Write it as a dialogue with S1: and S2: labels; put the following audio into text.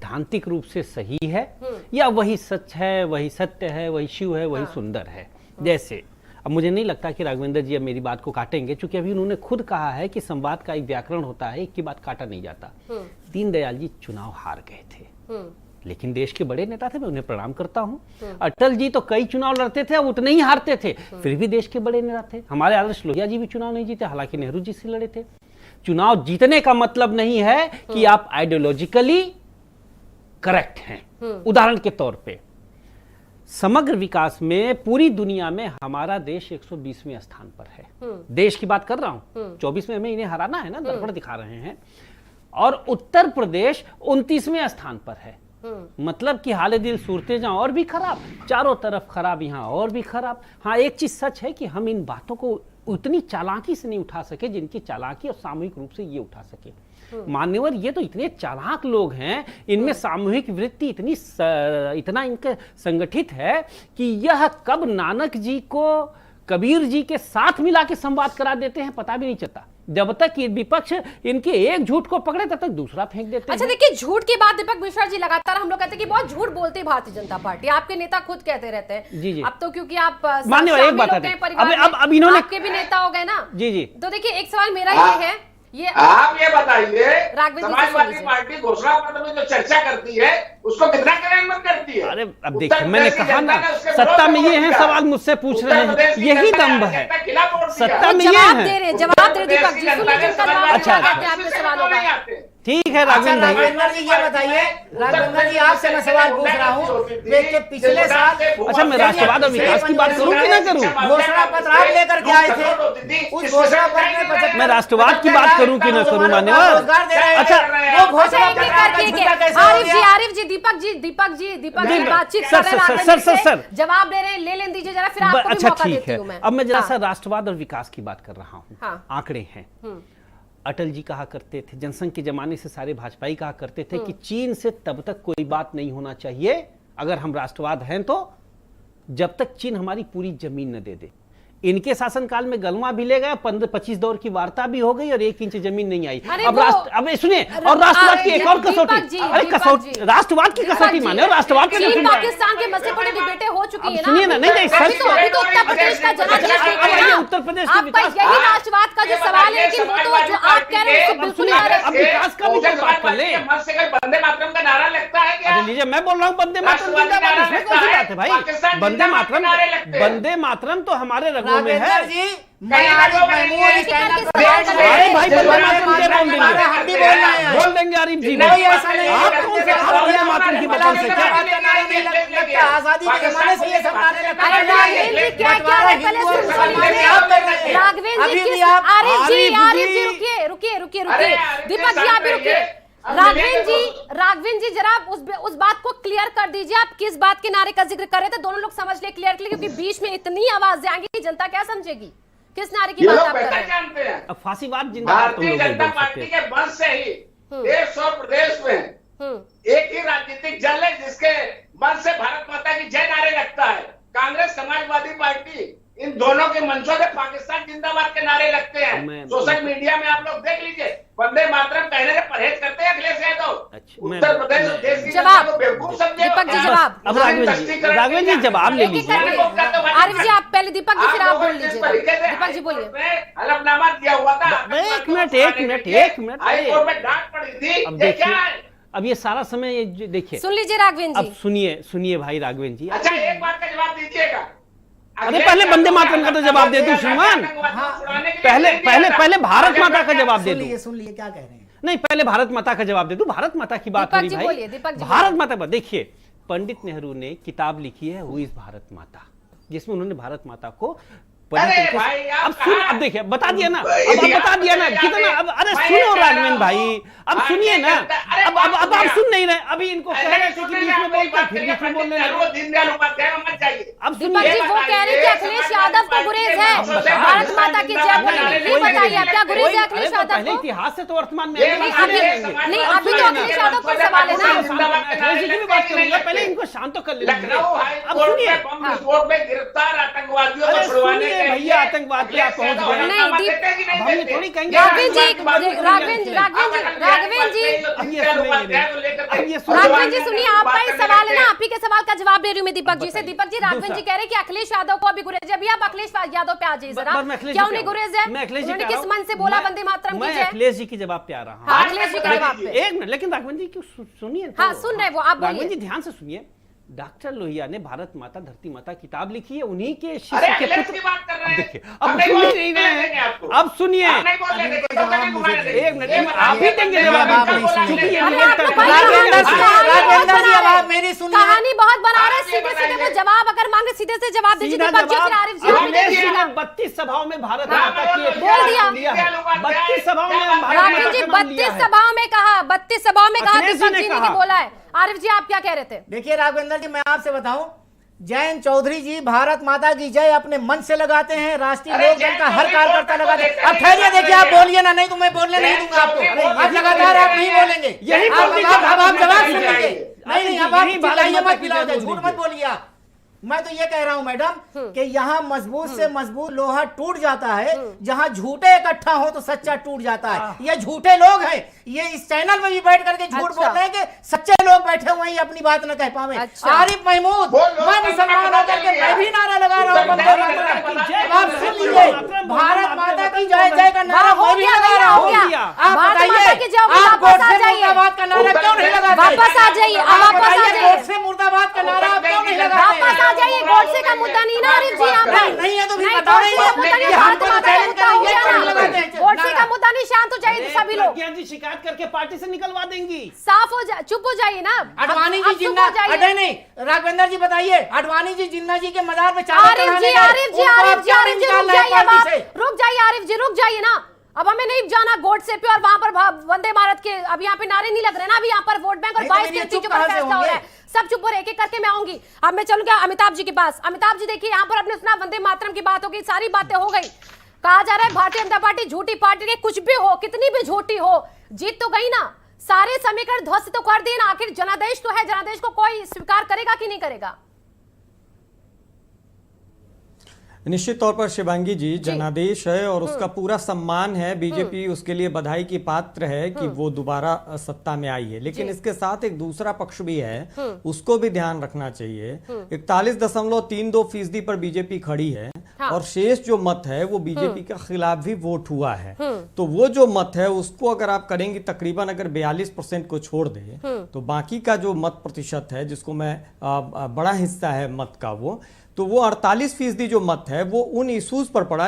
S1: सैद्धांतिक रूप से सही है या वही सच है, वही सत्य है, वही शिव है, वही सुंदर है। जैसे अब मुझे नहीं लगता कि राघवेंद्र जी अब मेरी बात को काटेंगे, क्योंकि अभी उन्होंने खुद कहा है कि संवाद का एक व्याकरण होता है, एक की बात काटा नहीं जाता। दीनदयाल जी चुनाव हार गए थे, लेकिन देश के बड़े नेता थे, मैं उन्हें प्रणाम करता हूं। अटल जी तो कई चुनाव लड़ते थे, उतने ही हारते थे, फिर भी देश के बड़े नेता थे। हमारे आदर्श लोहिया जी भी चुनाव नहीं जीते, हालांकि नेहरू जी से लड़े थे। चुनाव जीतने का मतलब नहीं है कि आप आइडियोलॉजिकली करेक्ट हैं। उदाहरण के तौर पे समग्र विकास में पूरी दुनिया में हमारा देश 120वें स्थान पर है। देश की बात कर रहा हूं, 24 में हमें इन्हें हराना है ना, दर्पण दिखा रहे हैं। और उत्तर प्रदेश 29वें स्थान पर है। मतलब कि हाले दिल सूरतें जहां और भी खराब, चारों तरफ खराब, यहां और भी खराब। हाँ, एक चीज सच है कि हम इन बातों को उतनी चालाकी से नहीं उठा सके जिनकी चालाकी और सामूहिक रूप से ये उठा सके। मान्यवर ये तो इतने चालाक लोग हैं, इनमें सामूहिक वृत्ति इतना इनका संगठित है कि यह कब नानक जी को कबीर जी के साथ मिला के संवाद करा देते हैं पता भी नहीं चलता। जब तक ये विपक्ष इनके एक झूठ को पकड़े तब तक दूसरा फेंक देते हैं।
S2: अच्छा देखिए, झूठ के बाद दीपक मिश्रा जी लगातार हम लोग कहते हैं कि बहुत झूठ बोलती है भारतीय जनता पार्टी, आपके नेता खुद कहते रहते हैं।
S1: जी जी।
S2: अब तो क्योंकि आप
S1: मान्यवर एक बात है, अब इन्होंने
S2: आपके भी नेता हो गए ना।
S1: जी जी।
S2: तो देखिए, एक सवाल मेरा ये है, ये
S3: आप ये बताइए,
S2: समाजवादी
S3: पार्टी घोषणा पत्र में जो चर्चा करती है उसको कितना क्रियान्वयन करती है?
S1: अरे अब देखिए, मैंने कहा ना, सत्ता में ये है, सवाल मुझसे पूछ रहे हैं, यही दम्भ है, सत्ता में ये है।
S2: जवाब दे दीपक जी,
S1: अच्छा
S2: आपके सवालों का।
S1: ठीक है राघवेंद्र भाई,
S4: राघवेंद्र जी ये बताइए, राघवेंद्र जी आपसे मैं सवाल पूछ रहा हूँ, देखिए पिछले साल,
S1: अच्छा मैं राष्ट्रवाद और विकास की बात करूं कि ना करूं?
S4: घोषणा पत्र आप लेकर के आए थे, उस घोषणा पत्र में
S1: मैं राष्ट्रवाद की बात करूं कि ना करूं मान्यवर? अच्छा
S4: वो घोषणा
S2: आरिफ जी, दीपक जी बातचीत कर रहे हैं,
S1: सर
S2: जवाब दे रहे हैं, ले लें दीजिए जरा, फिर आपको भी
S1: अच्छा
S2: मौका
S1: ठीक
S2: देती
S1: है।
S2: हूं मैं।
S1: अब मैं जरा सा राष्ट्रवाद और विकास की बात कर रहा हूं।
S2: हाँ।
S1: आंकड़े हैं। अटल जी कहा करते थे, जनसंघ के जमाने से सारे भाजपाई कहा करते थे कि चीन से तब तक कोई बात नहीं होना चाहिए अगर हम राष्ट्रवाद हैं तो, जब तक चीन हमारी पूरी जमीन न दे दे। इनके शासनकाल में गलवा भी ले गया, 15-25 दौर की वार्ता भी हो गई और 1 इंच जमीन नहीं आई। अब सुनिए, और राष्ट्रवाद की एक और कसौटी, अरे कसौटी, राष्ट्रवाद की कसौटी माने, और राष्ट्रवाद के
S2: पाकिस्तान के मसले पर डिबेटें हो चुकी है ना।
S1: सुनिए ना, नहीं सच तो
S2: उत्तर प्रदेश का
S1: उत्तर प्रदेश के विकास,
S2: यही राष्ट्रवाद का जो सवाल है, लेकिन वो तो जो आप कह रहे हैं बिल्कुल,
S1: अब विकास का भी बात कर ले।
S3: वंदे मातरम का नारा लगता है क्या?
S1: लीजिए, मैं बोल रहा हूँ वंदे मातरम जिंदाबाद, इसमें कौन सी बात है भाई? वंदे मातरम तो हमारे रगों में है। बोल देंगे आरिफ जी, आप कौन से वंदे मातरम की बता से क्या?
S4: आजादी के जमाने से ये सब नारे लगते हैं।
S2: रुकिए दीपक जी, आप भी रुकिए। राघवेंद्र जी जरा उस बात को क्लियर कर दीजिए, आप किस बात के नारे का जिक्र कर रहे थे, दोनों लोग समझ ले क्लियर, क्योंकि बीच में इतनी आवाजें आएंगी कि जनता क्या समझेगी किस नारे की बात आप कर रहे हैं।
S1: अब फांसीवाद जिंदाबाद,
S3: भारतीय जनता पार्टी के वंश से ही देश और प्रदेश में एक ही राजनीतिक जल है जिसके वंश से भारत माता की जय नारे लगता है। कांग्रेस, समाजवादी पार्टी, इन दोनों के मंचों से पाकिस्तान जिंदाबाद के नारे लगते हैं। सोशल मीडिया में आप लोग देख लीजिए, वंदे मातरम कहने से परहेज करते हैं अखिलेश यादव। उत्तर प्रदेश देश की जनता को बेवकूफ समझे।
S2: दीपक जी जवाब,
S1: अब राघवेंद्र जी जवाब ले लीजिए।
S2: आरिफ जी आप पहले, दीपक जी फिर आप बोल लीजिए। दीपक जी बोलिए।
S3: हलफनामा दिया हुआ था।
S1: एक मिनट
S3: हाईकोर्ट में डांट पड़ी थी।
S1: अब देखिए, अब ये सारा समय ये देखिए,
S2: सुन लीजिए राघवेंद्र जी।
S1: अब सुनिए भाई राघवेंद्र जी।
S3: अच्छा, एक बात का जवाब दीजिएगा।
S1: अरे पहले वंदे मातरम का तो जवाब दे दूं श्रीमान, पहले भारत माता का जवाब दे दूं।
S4: सुन लिए क्या कह रहे हैं?
S1: नहीं, पहले भारत माता का जवाब दे दूं। भारत माता की बात हो रही भाई, भारत माता पर देखिए, पंडित नेहरू ने किताब लिखी है हु इज भारत माता, जिसमें उन्होंने भारत माता को अब देखिए, बता दिया ना, कितना, अब अरे सुनो राघवेंद्र भाई, अब सुनिए ना, अब आप सुन नहीं रहे, अभी इनको कह रहे थे कि बीच में बोलते, फिर बीच में बोलने लगे।
S2: अब दीपक जी वो कह रहे थे अखिलेश यादव को गुरेज है भारत माता की जय बोलिए, ये बताइए आप क्या गुरेज है अखिलेश यादव
S1: पहले
S2: को?
S1: इतिहास से तो वर्तमान में
S2: नहीं, अभी तो अखिलेश यादव पर सवाल है ना।
S1: अखिलेश जी की भी बात करूंगा, पहले इनको शांत तो कर लीजिए। अब सुनिए,
S3: गिरफ्तार आतंकवादियों को छुड़वाने
S1: भैया आतंकवाद पे आप पहुंच गए।
S2: नहीं,
S1: अब हम ये थोड़ी कहेंगे
S2: राघवेंद्र जी,
S1: आतंकवाद पे
S2: राघवेंद्र जी,
S1: अब ये सुनेंगे।
S2: राघवेंद्र जी सुनिए, आपका ही सवाल है ना, आप ही के सवाल का जवाब दे रही हूँ मैं दीपक जी से। दीपक जी, राघवेंद्र जी कह रहे हैं कि अखिलेश यादव को अभी गुरेज है। अभी आप अखिलेश यादव पे आ जाइए जरा, क्या उन्हें गुरेज है? उन्होंने किस मन से बोला वंदे मातरम की
S1: मैं
S2: जय?
S1: अखिलेश जी के जवाब पे आ रहा हूँ।
S2: हाँ, अखिलेश जी के जवाब पे।
S1: एक मिनट, लेकिन राघवेंद्र जी क्यों सुनिए।
S2: हाँ, सुन रहे वो, आप बोलिए।
S1: राघवेंद्र जी ध्यान से सुनिए। डॉक्टर लोहिया ने भारत माता धरती माता किताब लिखी है, उन्हीं के
S3: अरे
S1: शिष्य के
S3: अखिलेश
S1: पुत्र।
S3: की बात कर रहे हैं।
S1: देखिए, अब सुन नहीं रहे हैं। अब सुनिए,
S3: आप नहीं बोल रहे थे, तो कभी घुमाने देंगे।
S1: एक मिनट, आप ही देंगे जवाब।
S4: आप नहीं सुनिए।
S1: क्योंकि ये
S2: अरे
S1: मेरे
S2: आप लोग
S1: तक-
S2: भाई
S4: राघवेंद्र जी,
S2: कहानी
S4: राघवेंद्र
S2: बहुत
S4: जी,
S2: बना
S4: अब
S2: रहे
S4: आप
S2: हैं।
S4: मेरी सुनिए।
S2: कहानी बहुत बना रहे हैं,
S3: आप ये
S2: सीधे सीधे वो
S3: बताइए।
S2: जवाब अगर मांगे सीधे से जवाब दीजिए।
S1: सीधा
S2: दीपक जी, फिर
S1: जवाब।
S2: आरिफ जी, आप भी
S1: अखिलेश जी
S2: दीजिएगा।
S1: ने 32 सभाओं में भारत
S3: हाँ,
S1: माता की एक
S2: बोल दिया।
S1: 32 सभाओं में भारत
S2: राघवेंद्र
S1: माता
S2: जी
S1: का नाम लिया
S2: 32
S1: है।
S2: सभाओं में कहा, 32 सभाओं में कहा,
S1: अखिलेश जी
S2: दीपक
S1: ने
S2: जी ने
S1: कहा।
S2: बोला है। आरिफ जी, आप क्या कह रहे थे?
S4: देखिए राघवेंद्र जी, मैं आपसे बताऊं, जयंत चौधरी जी भारत माता की जय अपने मन से लगाते हैं, राष्ट्रीय
S3: अरे
S4: लोक दल का हर
S3: जयंत
S4: कार्यकर्ता
S3: चौधरी
S4: लगाते हैं।
S3: को
S4: अब ठहरिए, देखिए आप
S3: देखते
S4: बोलिए ना, नहीं तो मैं बोलने नहीं दूंगा आपको।
S3: जयंत चौधरी
S4: आप लगातार आप नहीं बोलेंगे,
S1: यही
S4: अब
S1: बोलती
S4: अब आप
S1: है।
S4: जवाब सुन
S3: यही
S4: लीजिए। नहीं नहीं, अब
S1: यही
S4: आप
S1: भारत
S4: चिल्लाइए
S1: माता
S4: मत,
S1: की
S4: पिलाओ,
S1: जय बोल
S4: झूठ मत
S1: दीजिए।
S4: बोलिए आप। मैं तो ये कह रहा हूं मैडम कि यहाँ मजबूत से मजबूत लोहा टूट जाता है, जहाँ झूठे इकट्ठा हो तो सच्चा टूट जाता है। ये झूठे लोग हैं, ये इस चैनल में भी बैठ करके झूठ
S2: अच्छा।
S4: बोल रहे हैं कि सच्चे लोग बैठे हुए हैं, अपनी बात न कह पावे।
S2: अच्छा।
S4: आरिफ महमूद,
S3: वो लोग
S4: मैं मुसलमान होकर के मैं भी नारा लगा रहा हूँ, वंदे मातरम। अब आप सुन लीजिए, भारत माता की जय जय का नारा
S2: हो
S4: मैं भी
S2: गया
S4: लगा
S2: भैया,
S4: रहा
S2: हो
S4: हूँ।
S2: गया।
S4: आप
S2: भारत माता
S4: बताइए,
S2: की जय होगी,
S4: आप
S2: वापस आ
S4: गोडसे
S2: जाइए।
S4: मुर्दाबाद का नारा क्यों नहीं लगाते?
S2: वापस आ जाइए, अब
S4: आप
S2: वापस आ
S4: बताइए,
S2: जाइए।
S4: गोडसे मुर्दाबाद का नारा आप क्यों नहीं लगाते?
S2: वापस आ जाइए। गोडसे का मुद्दा नहीं ना आरिफ जी यहाँ पर।
S4: नहीं है तो फिर
S2: नहीं,
S4: बताओ
S2: गोडसे का मुद्दा नहीं,
S4: ये
S2: भारत
S4: हमको
S2: माता का
S4: चैलेंज
S2: मुद्दा हो
S4: करें, ये
S2: गया
S4: क्यों
S2: ना।
S4: नहीं लगाते हैं?
S2: गोडसे का
S4: नारा।
S2: मुद्दा नहीं, शांत हो जाइए सभी लोग,
S1: प्रज्ञा जी शिकायत करके पार्टी से निकलवा देंगी।
S2: साफ हो जाए, चुप हो जाइए ना।
S4: अडवाणी
S2: अब
S4: जी
S2: चुप
S4: जिन्ना,
S2: हो जाइए।
S4: अरे नहीं, राघवेंद्र जी बताइए, अडवाणी जी जिन्ना जी के मजार पे चादर
S2: आरिफ
S4: चढ़ाने
S2: जी,
S4: गए,
S2: आरिफ जी,
S4: उनको
S2: आरिफ
S4: आप
S2: जी,
S4: क्यों
S2: आरिफ जी,
S4: निकाल
S2: रुक
S4: रहे हैं
S2: जाइए। अब
S4: पार्टी
S2: आप
S4: से?
S2: रुक जाइए आरिफ जी, रुक जाइए ना। अब हमें नहीं जाना गोडसे पे और वहां पर वंदे भारत के अब यहाँ पे नारे नहीं लग रहे ना। अभी यहाँ पर वोट बैंक और
S4: नहीं तो
S2: 22
S4: मेरी
S2: की
S4: चुप
S2: चीजों पर
S4: कहाँ से
S2: फैसला हो रहा है।
S4: होंगे?
S2: सब चुप हो रहे, एक एक करके मैं आऊंगी। अब मैं चलूंगा अमिताभ जी के पास। अमिताभ जी देखिए, यहाँ पर आपने सुना वंदे मातरम की बात हो गई, सारी बातें हो गई। कहा जा रहा है भारतीय जनता पार्टी झूठी पार्टी है, कुछ भी हो, कितनी भी झूठी हो, जीत तो गई ना। सारे समीकरण ध्वस्त तो कर दिए ना। आखिर जनादेश तो है, जनादेश को कोई स्वीकार करेगा कि नहीं करेगा?
S5: निश्चित तौर पर शिवांगी जी, जनादेश है और उसका पूरा सम्मान है। बीजेपी उसके लिए बधाई की पात्र है कि वो दोबारा सत्ता में आई है, लेकिन इसके साथ एक दूसरा पक्ष भी है, उसको भी ध्यान रखना चाहिए। 41.32% पर बीजेपी खड़ी है और शेष जो मत है वो बीजेपी के खिलाफ भी वोट हुआ है। तो वो जो मत है उसको अगर आप करेंगे, तकरीबन अगर 42% को छोड़ दे तो बाकी का जो मत प्रतिशत है, जिसको मैं बड़ा हिस्सा है मत का, वो तो वो 48% जो मत है वो उन इश्यूज पर पड़ा